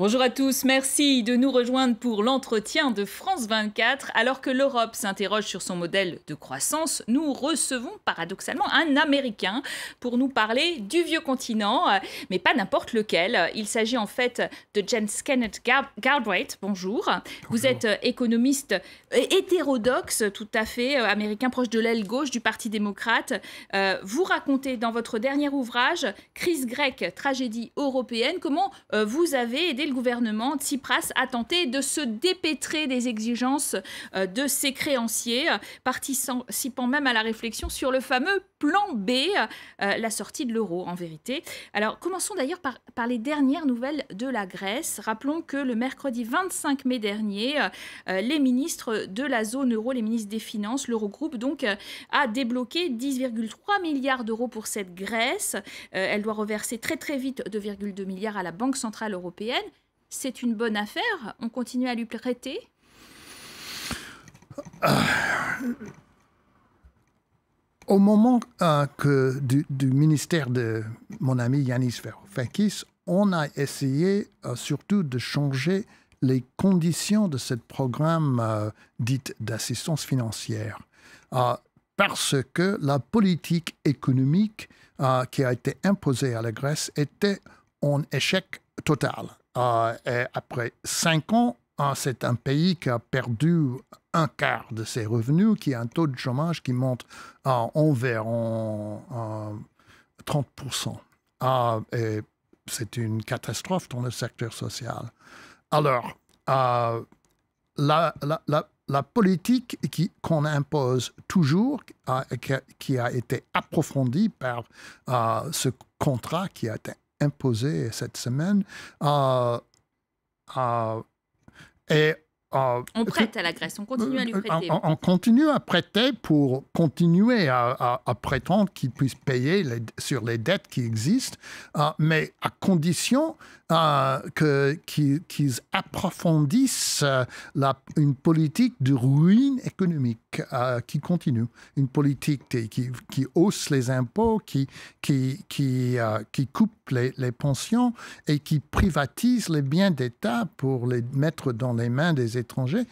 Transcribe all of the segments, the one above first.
Bonjour à tous, merci de nous rejoindre pour l'entretien de France 24. Alors que l'Europe s'interroge sur son modèle de croissance, nous recevons paradoxalement un Américain pour nous parler du vieux continent, mais pas n'importe lequel. Il s'agit en fait de James Kenneth Galbraith. Bonjour. Vous êtes économiste hétérodoxe, tout à fait, américain proche de l'aile gauche du Parti démocrate. Vous racontez dans votre dernier ouvrage, Crise grecque, tragédie européenne, comment vous avez aidé le gouvernement Tsipras à tenter de se dépêtrer des exigences de ses créanciers, participant même à la réflexion sur le fameux plan B, la sortie de l'euro en vérité. Alors commençons d'ailleurs par les dernières nouvelles de la Grèce. Rappelons que le mercredi 25 mai dernier, les ministres de la zone euro, les ministres des Finances, l'Eurogroupe donc, a débloqué 10,3 milliards d'euros pour cette Grèce. Elle doit reverser très vite 2,2 milliards à la Banque centrale européenne. C'est une bonne affaire? On continue à lui prêter? Au moment du ministère de mon ami Yanis Varoufakis, on a essayé surtout de changer les conditions de ce programme dit d'assistance financière. Parce que la politique économique qui a été imposée à la Grèce était en échec total. Et après 5 ans, c'est un pays qui a perdu un quart de ses revenus, qui a un taux de chômage qui monte environ 30%. Et c'est une catastrophe dans le secteur social. Alors, la politique qu'on impose toujours, qui a été approfondie par ce contrat qui a été imposé cette semaine, on prête à la Grèce, on continue à lui prêter. On continue à prêter pour continuer à prétendre qu'ils puissent payer sur les dettes qui existent, mais à condition qu'ils approfondissent une politique de ruine économique qui continue. Une politique qui hausse les impôts, qui coupe les pensions et qui privatise les biens d'État pour les mettre dans les mains des étrangers,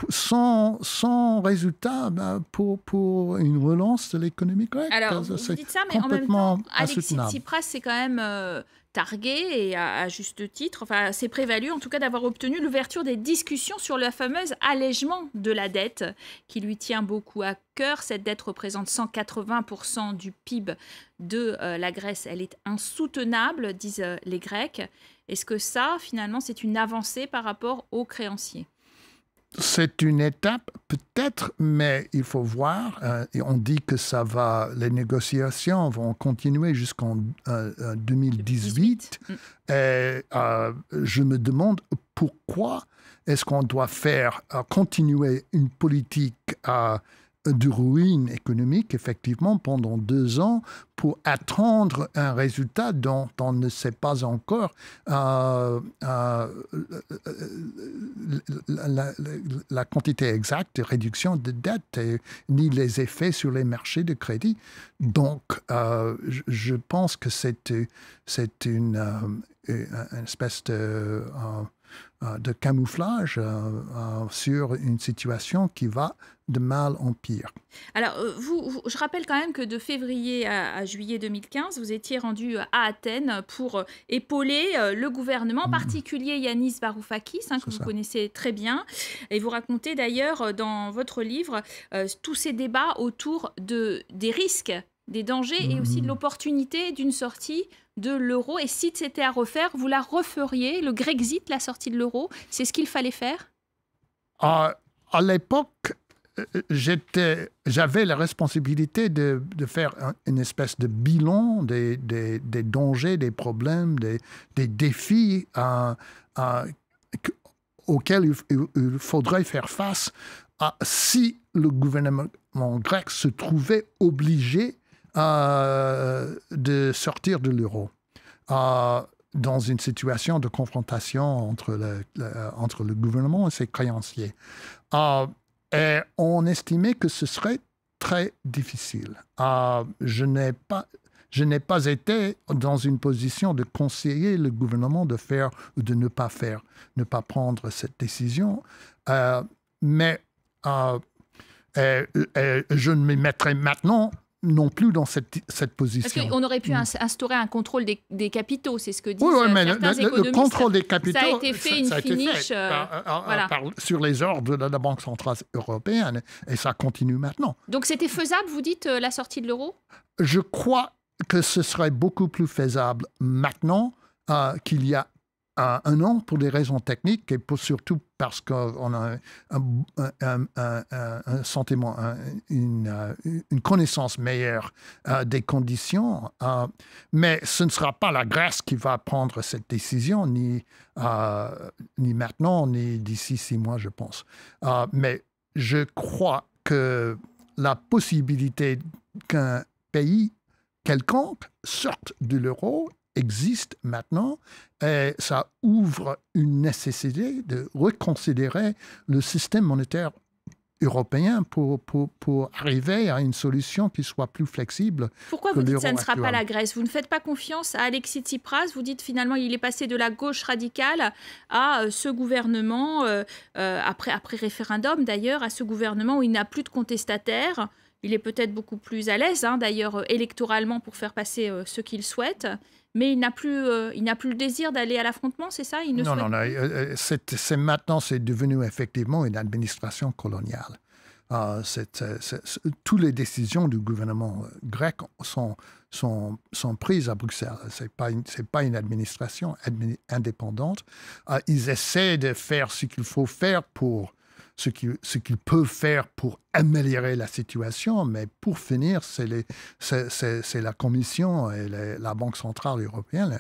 sans résultat pour une relance de l'économie grecque. Alors, vous dites ça, mais en même temps, Alexis Tsipras, c'est quand même targué, et à juste titre, enfin, c'est prévalu en tout cas d'avoir obtenu l'ouverture des discussions sur le fameux allègement de la dette qui lui tient beaucoup à cœur. Cette dette représente 180% du PIB de la Grèce. Elle est insoutenable, disent les Grecs. Est-ce que ça, finalement, c'est une avancée par rapport aux créanciers? C'est une étape, peut-être, mais il faut voir. Et on dit que les négociations vont continuer jusqu'en 2018. Et je me demande pourquoi est-ce qu'on doit continuer une politique de ruine économique, effectivement, pendant 2 ans, pour attendre un résultat dont on ne sait pas encore la quantité exacte de réduction de dette, ni les effets sur les marchés de crédit. Donc, je pense que c'est une espèce de camouflage sur une situation qui va de mal en pire. Alors, je rappelle quand même que de février à juillet 2015, vous étiez rendu à Athènes pour épauler le gouvernement, en particulier Yanis Varoufakis, que vous connaissez très bien. Et vous racontez d'ailleurs dans votre livre tous ces débats autour des risques, des dangers et aussi de l'opportunité d'une sortie de l'euro. Et si c'était à refaire, vous la referiez, le Grexit, la sortie de l'euro, c'est ce qu'il fallait faire? À l'époque, j'avais la responsabilité de faire une espèce de bilan des dangers, des problèmes, des défis auxquels il faudrait faire face si le gouvernement grec se trouvait obligé de sortir de l'euro dans une situation de confrontation entre le gouvernement et ses créanciers. Et on estimait que ce serait très difficile. je n'ai pas été dans une position de conseiller le gouvernement de faire ou de ne pas faire, ne pas prendre cette décision. Mais je ne me mettrai maintenant non plus dans cette position. Parce qu'on aurait pu instaurer un contrôle des capitaux, c'est ce que disent mais certains économistes. Le contrôle des capitaux, ça a été fait sur les ordres de la Banque centrale européenne, et ça continue maintenant. Donc c'était faisable, vous dites, la sortie de l'euro? Je crois que ce serait beaucoup plus faisable maintenant qu'il y a un an pour des raisons techniques et surtout parce qu'on a un sentiment, une connaissance meilleure des conditions. Mais ce ne sera pas la Grèce qui va prendre cette décision, ni maintenant, ni d'ici 6 mois, je pense. Mais je crois que la possibilité qu'un pays quelconque sorte de l'euro existe maintenant et ça ouvre une nécessité de reconsidérer le système monétaire européen pour arriver à une solution qui soit plus flexible. Pourquoi vous dites que ça ne sera pas la Grèce? Vous ne faites pas confiance à Alexis Tsipras? Vous dites finalement il est passé de la gauche radicale à ce gouvernement, après référendum d'ailleurs, à ce gouvernement où il n'a plus de contestataires. Il est peut-être beaucoup plus à l'aise, d'ailleurs, électoralement pour faire passer ce qu'il souhaite. Mais il n'a plus le désir d'aller à l'affrontement, c'est ça? Non. Maintenant, c'est devenu effectivement une administration coloniale. Toutes les décisions du gouvernement grec sont prises à Bruxelles. Ce n'est pas une administration indépendante. Ils essaient de faire ce qu'il faut faire pour ce qu'ils peuvent faire pour améliorer la situation, mais pour finir, c'est la Commission et la Banque centrale européenne,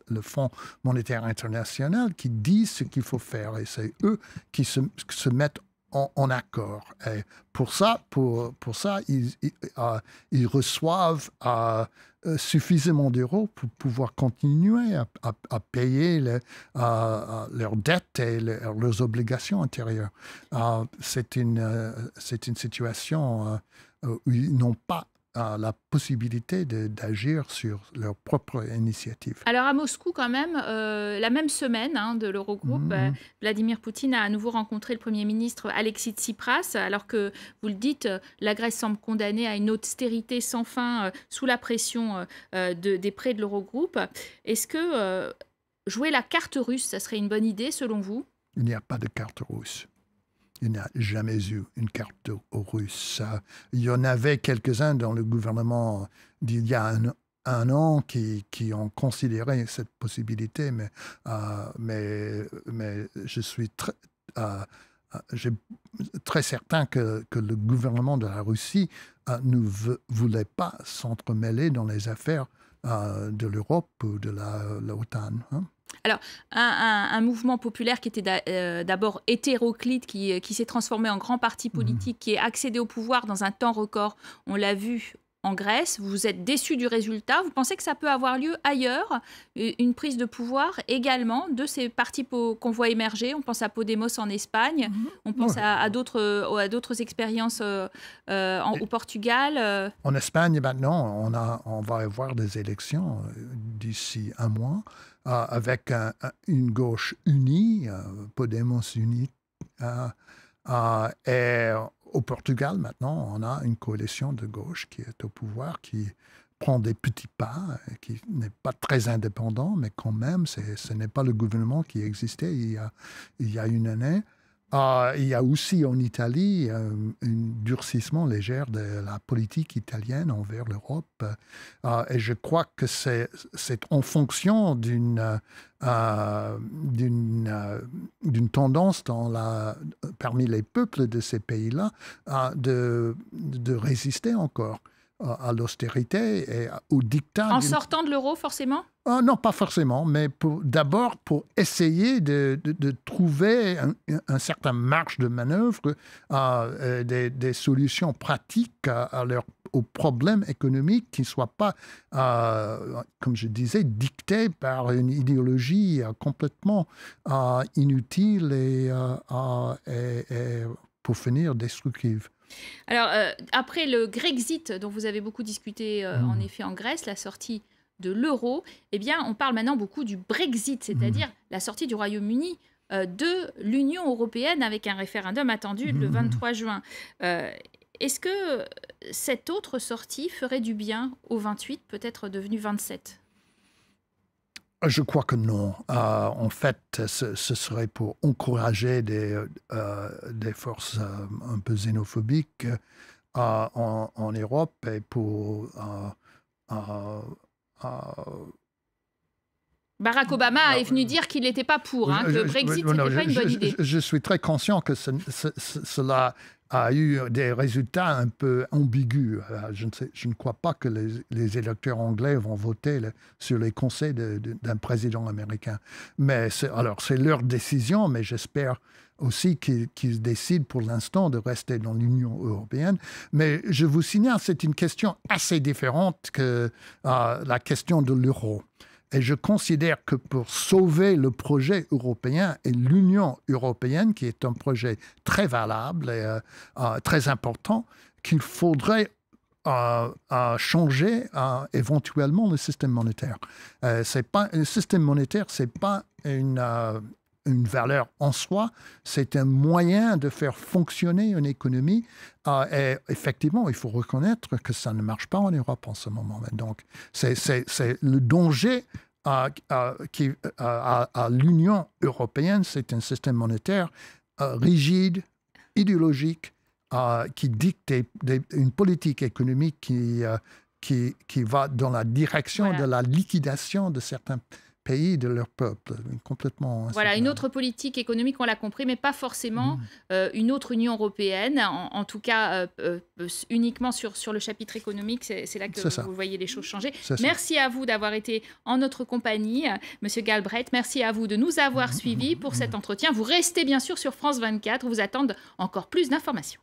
le Fonds monétaire international qui disent ce qu'il faut faire, et c'est eux qui se mettent en accord. Et pour ça, ils reçoivent suffisamment d'euros pour pouvoir continuer à payer leurs dettes et leurs obligations intérieures. C'est une situation où ils n'ont pas la possibilité d'agir sur leur propre initiative. Alors à Moscou quand même, la même semaine de l'Eurogroupe, Vladimir Poutine a à nouveau rencontré le Premier ministre Alexis Tsipras, alors que, vous le dites, la Grèce semble condamnée à une austérité sans fin sous la pression des prêts de l'Eurogroupe. Est-ce que jouer la carte russe, ça serait une bonne idée selon vous? Il n'y a pas de carte russe. Il n'y a jamais eu une carte russe. Il y en avait quelques-uns dans le gouvernement d'il y a un an qui ont considéré cette possibilité, mais je suis très certain que le gouvernement de la Russie ne voulait pas s'entremêler dans les affaires de l'Europe ou de l'OTAN. Alors, un mouvement populaire qui était d'abord hétéroclite, qui s'est transformé en grand parti politique, qui est accédé au pouvoir dans un temps record, on l'a vu en Grèce. Vous êtes déçu du résultat. Vous pensez que ça peut avoir lieu ailleurs, une prise de pouvoir également de ces partis qu'on voit émerger? On pense à Podemos en Espagne, on pense à d'autres expériences au Portugal. En Espagne, maintenant, on va avoir des élections d'ici un mois. Avec une gauche unie, Podemos unie. Et au Portugal, maintenant, on a une coalition de gauche qui est au pouvoir, qui prend des petits pas, qui n'est pas très indépendant, mais quand même, ce n'est pas le gouvernement qui existait il y a une année. Il y a aussi en Italie un durcissement léger de la politique italienne envers l'Europe. Et je crois que c'est en fonction d'une tendance parmi les peuples de ces pays-là de résister encore à l'austérité et au diktat. En sortant de l'euro, forcément? Non, pas forcément, mais d'abord pour essayer de trouver un certain marge de manœuvre, des solutions pratiques aux problèmes économiques qui ne soient pas, comme je disais, dictés par une idéologie complètement inutile et pour finir destructive. Alors, après le Grexit, dont vous avez beaucoup discuté en effet en Grèce, la sortie de l'euro, eh bien, on parle maintenant beaucoup du Brexit, c'est-à-dire la sortie du Royaume-Uni de l'Union européenne avec un référendum attendu le 23 juin. Est-ce que cette autre sortie ferait du bien aux 28, peut-être devenus 27? Je crois que non. En fait, ce serait pour encourager des forces un peu xénophobiques en Europe et pour... Barack Obama est venu dire qu'il n'était pas pour, que le Brexit, ce n'était pas une bonne idée. Je suis très conscient que cela a eu des résultats un peu ambigus. Je ne crois pas que les électeurs anglais vont voter sur les conseils d'un président américain. Mais c'est leur décision, mais j'espère aussi qu'ils décident pour l'instant de rester dans l'Union européenne. Mais je vous signale, c'est une question assez différente que la question de l'euro. Et je considère que pour sauver le projet européen et l'Union européenne, qui est un projet très valable et très important, qu'il faudrait changer éventuellement le système monétaire. Le système monétaire, ce n'est pas une valeur en soi, c'est un moyen de faire fonctionner une économie. Et effectivement, il faut reconnaître que ça ne marche pas en Europe en ce moment. Donc, c'est le danger à l'Union européenne, c'est un système monétaire rigide, idéologique, qui dicte une politique économique qui va dans la direction de la liquidation de certains pays, de leur peuple, complètement. Voilà, une autre politique économique, on l'a compris, mais pas forcément une autre Union européenne, en tout cas uniquement sur le chapitre économique, c'est là que vous voyez les choses changer. Merci à vous d'avoir été en notre compagnie, Monsieur Galbraith, merci à vous de nous avoir suivis pour cet entretien. Vous restez bien sûr sur France 24, où vous attendent encore plus d'informations.